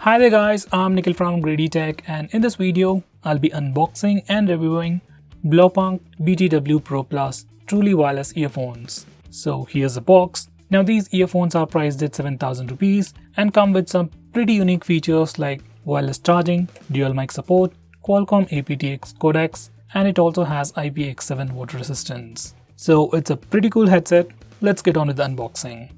Hi there guys, I'm Nikhil from GreedyTech, and in this video I'll be unboxing and reviewing Blaupunkt BTW Pro Plus truly wireless earphones. So here's the box. Now these earphones are priced at 7,000 rupees and come with some pretty unique features like wireless charging, dual mic support, Qualcomm aptX codecs, and it also has IPX7 water resistance. So it's a pretty cool headset. Let's get on with the unboxing.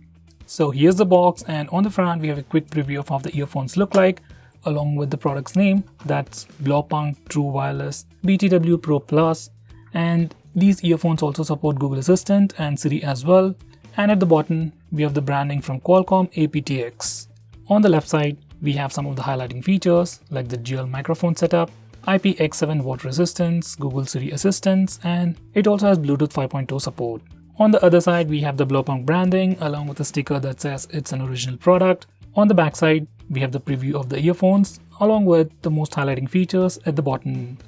So here's the box, and on the front we have a quick preview of how the earphones look like along with the product's name, that's Blaupunkt True Wireless BTW Pro Plus, and these earphones also support Google Assistant and Siri as well. And at the bottom we have the branding from Qualcomm aptX. On the left side we have some of the highlighting features like the dual microphone setup, IPX7 water resistance, Google Siri Assistance, and it also has Bluetooth 5.0 support. On the other side, we have the Blaupunkt branding along with a sticker that says it's an original product. On the back side, we have the preview of the earphones along with the most highlighting features at the bottom.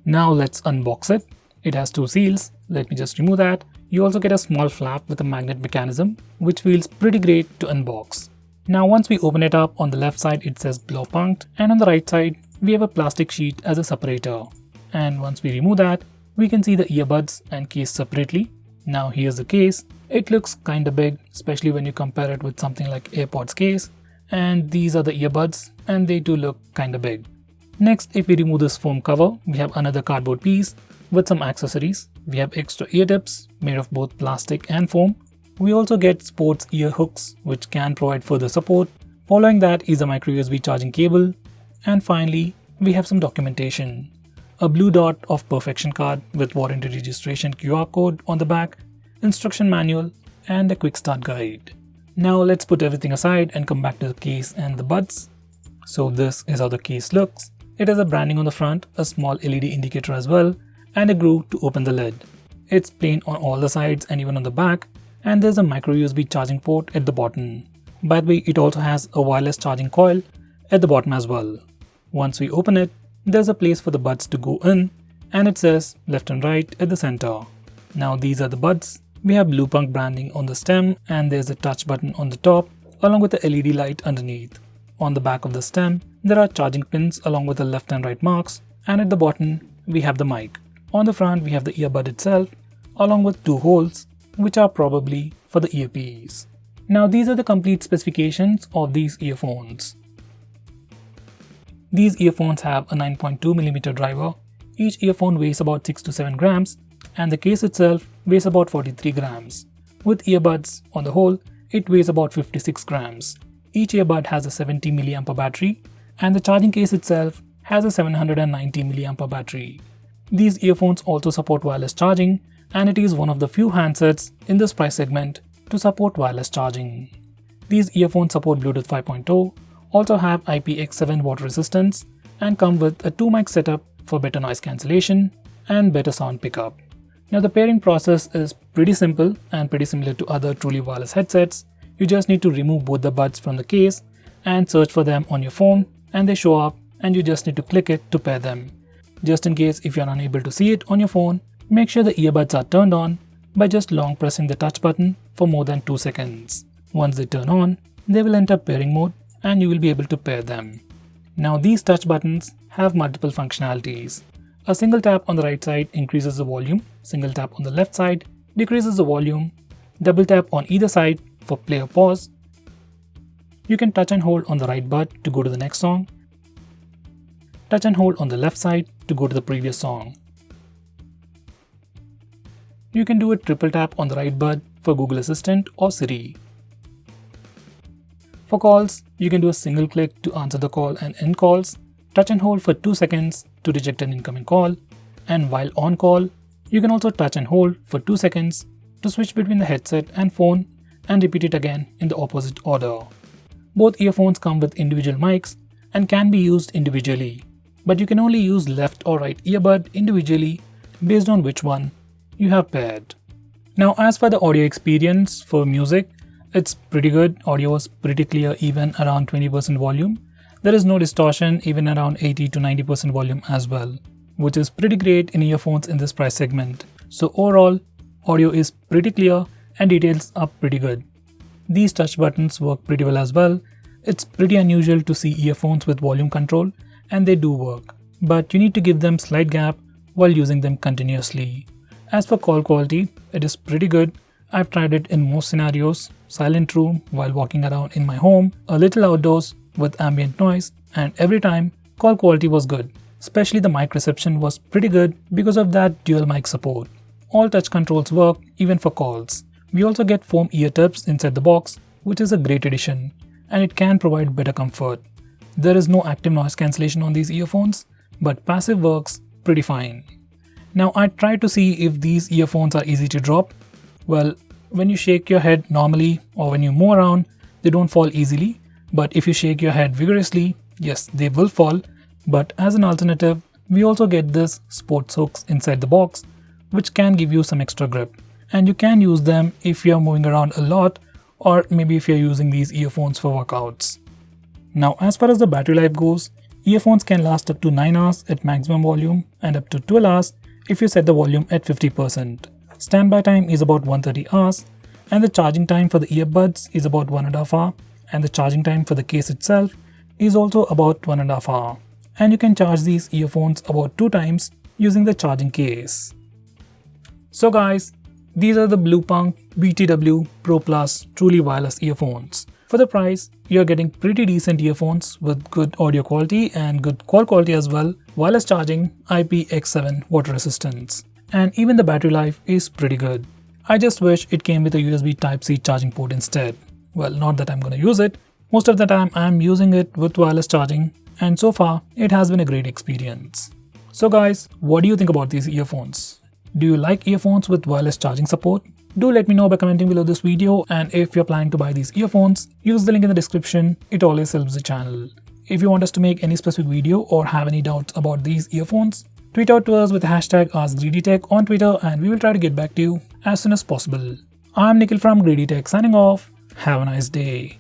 Now let's unbox it. It has two seals. Let me just remove that. You also get a small flap with a magnet mechanism, which feels pretty great to unbox. Now once we open it up, on the left side it says Blaupunkt, and on the right side we have a plastic sheet as a separator. And once we remove that, we can see the earbuds and case separately. Now here's the case. It looks kinda big, especially when you compare it with something like AirPods case. And these are the earbuds, and they do look kinda big. Next, if we remove this foam cover, we have another cardboard piece with some accessories. We have extra ear tips made of both plastic and foam. We also get sports ear hooks, which can provide further support. Following that is a micro USB charging cable. And finally, we have some documentation. A blue dot of perfection card with warranty registration QR code on the back, instruction manual, and a quick start guide. Now let's put everything aside and come back to the case and the buds. So this is how the case looks. It has a branding on the front, a small LED indicator as well, and a groove to open the lid. It's plain on all the sides and even on the back, and there's a micro USB charging port at the bottom. By the way, it also has a wireless charging coil at the bottom as well. Once we open it, there's a place for the buds to go in, and it says left and right at the center. Now these are the buds. We have Blaupunkt branding on the stem, and there's a touch button on the top along with the LED light underneath. On the back of the stem, there are charging pins along with the left and right marks, and at the bottom we have the mic. On the front we have the earbud itself along with two holes, which are probably for the earpiece. Now these are the complete specifications of these earphones. These earphones have a 9.2mm driver. Each earphone weighs about 6 to 7 grams, and the case itself weighs about 43 grams. With earbuds on the whole, it weighs about 56 grams. Each earbud has a 70 mAh battery, and the charging case itself has a 790 mAh battery. These earphones also support wireless charging, and it is one of the few handsets in this price segment to support wireless charging. These earphones support Bluetooth 5.0, also have IPX7 water resistance, and come with a 2-mic setup for better noise cancellation and better sound pickup. Now the pairing process is pretty simple and pretty similar to other truly wireless headsets. You just need to remove both the buds from the case and search for them on your phone, and they show up, and you just need to click it to pair them. Just in case if you're unable to see it on your phone, make sure the earbuds are turned on by just long pressing the touch button for more than 2 seconds. Once they turn on, they will enter pairing mode, and you will be able to pair them. Now these touch buttons have multiple functionalities. A single tap on the right side increases the volume, single tap on the left side decreases the volume, double tap on either side for play or pause. You can touch and hold on the right bud to go to the next song, touch and hold on the left side to go to the previous song. You can do a triple tap on the right bud for Google Assistant or Siri. For calls, you can do a single click to answer the call and end calls, touch and hold for 2 seconds to reject an incoming call, and while on call, you can also touch and hold for 2 seconds to switch between the headset and phone and repeat it again in the opposite order. Both earphones come with individual mics and can be used individually, but you can only use left or right earbud individually based on which one you have paired. Now as for the audio experience for music, it's pretty good. Audio is pretty clear even around 20% volume. There is no distortion even around 80 to 90% volume as well, which is pretty great in earphones in this price segment. So overall, audio is pretty clear and details are pretty good. These touch buttons work pretty well as well. It's pretty unusual to see earphones with volume control, and they do work, but you need to give them slight gap while using them continuously. As for call quality, it is pretty good. I've tried it in most scenarios: silent room, while walking around in my home, a little outdoors with ambient noise, and every time call quality was good. Especially the mic reception was pretty good because of that dual mic support. All touch controls work even for calls. We also get foam ear tips inside the box, which is a great addition, and it can provide better comfort. There is no active noise cancellation on these earphones, but passive works pretty fine. Now I tried to see if these earphones are easy to drop. Well, when you shake your head normally or when you move around, they don't fall easily, but if you shake your head vigorously, yes, they will fall. But as an alternative, we also get this sports hooks inside the box, which can give you some extra grip, and you can use them if you're moving around a lot, or maybe if you're using these earphones for workouts. Now as far as the battery life goes, earphones can last up to 9 hours at maximum volume and up to 12 hours if you set the volume at 50%. Standby time is about 130 hours, and the charging time for the earbuds is about 1.5 hours, and the charging time for the case itself is also about 1.5 hours. And you can charge these earphones about 2 times using the charging case. So guys, these are the Blaupunkt BTW Pro Plus truly wireless earphones. For the price, you're getting pretty decent earphones with good audio quality and good call quality as well, wireless charging, IPX7 water resistance, and even the battery life is pretty good. I just wish it came with a USB Type-C charging port instead. Well, not that I'm gonna use it. Most of the time I'm using it with wireless charging, and so far it has been a great experience. So guys, what do you think about these earphones? Do you like earphones with wireless charging support? Do let me know by commenting below this video, and if you're planning to buy these earphones, use the link in the description. It always helps the channel. If you want us to make any specific video or have any doubts about these earphones, tweet out to us with the hashtag AskGreedyTech on Twitter, and we will try to get back to you as soon as possible. I'm Nikhil from GreedyTech signing off. Have a nice day.